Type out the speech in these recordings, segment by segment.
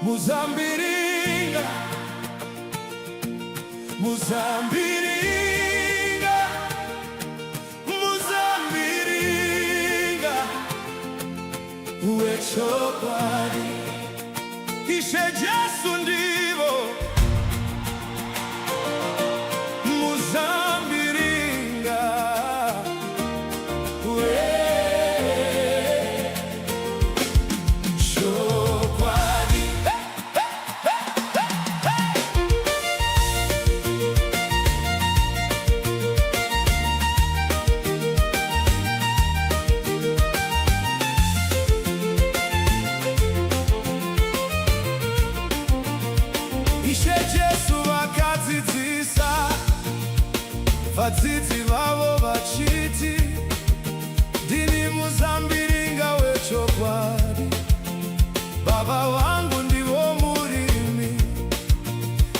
Muzambiringa, Muzambiringa, Muzambiringa, uwechokwadi ishe Jesu ndivo. Muzambiringa, uwechokwadi. Ishe Jesu vakadzidzisa vadzidzi vavo vachiti, ndini muzambiringa wechokwadi, baba vangu ndivo murimi,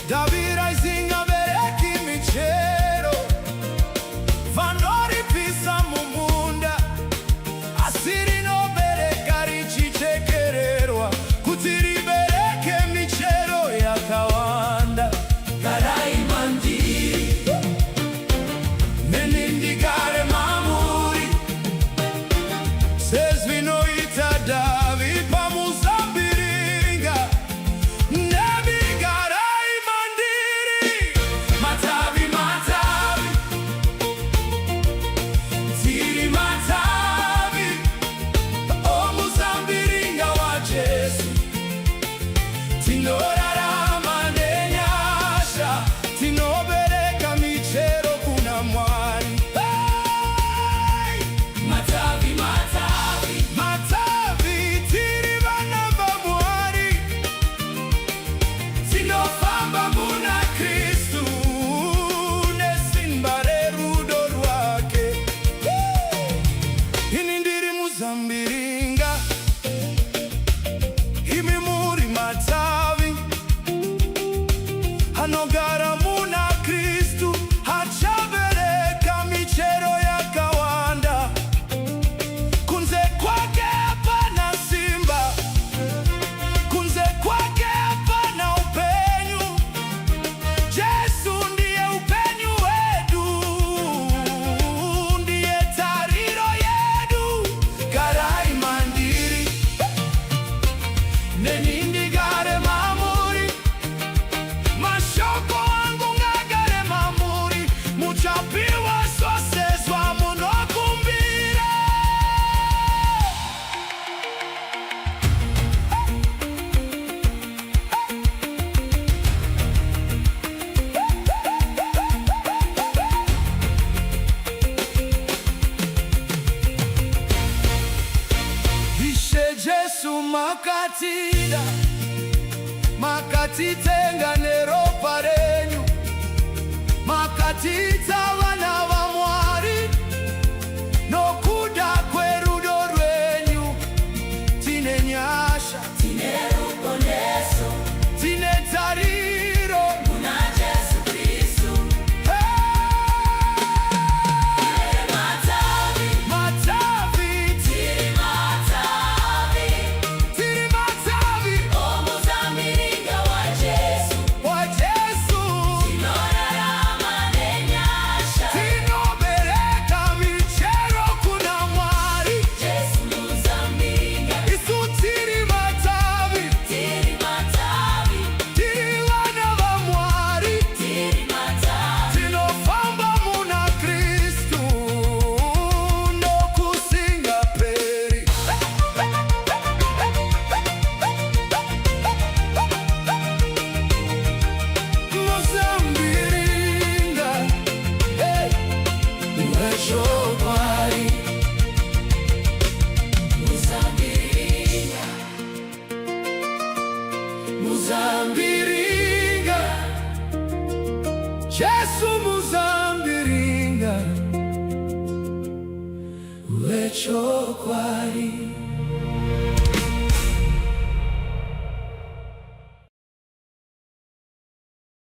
davira isingabereki michero, vanoripisa mumunda, asi rinobereka richichekererwa, kuti ribereke michero yakawanda. Garai mandiri, neni ndigare mamuri, sezvinoita Davi pamuzambiringa. Nemi garai mandiri, matavi matavi, tiri matavi, o muzambiringa wa Jesu, tinorarama nenyasha, tinobereka michero kuna Mwari. Hey! Matavi matavi matavi, tiri vana va Mwari, tinofamba muna Kristu nesimba rerudo rwake. Ini ndiri muzambiringa, imi muri matavi, anogara muna Kristu achabereka michero yakawanda. Kunze kwake hapana simba, kunze kwake hapana upenyu. Jesu ndiye upenyu wetu, ndiye tariro yetu. Garai mandiri, neni ndigare mamuri, mashoko wangu ngagare mamuri, muchapiwa sosezwa munokumbira. Ishe Jesu makatida, makatitenga neropa renyu, makatita vana va Mwari, nokuda kwerudo rwenyu. Tine nyasha, tine ruponeso, tine tariro muna Jesu Kristu. Hey! Matavi matavi, tiri matavi, tiri matavi, o muzambiringa wa Jesu, wa Jesu, tinorarama nenyasha, tinobereka michero kuna Mwari. Jesu muzambiringa, isu tiri matavi, tiri matavi, tiri vana va Mwari, tiri matavi, tinofamba muna Kristu nokusinga peri. Muzambiringa, hey, uwechokwadi. Muzambiringa, Muzambiringa, Jesu Muzambiringa, uwechokwadi.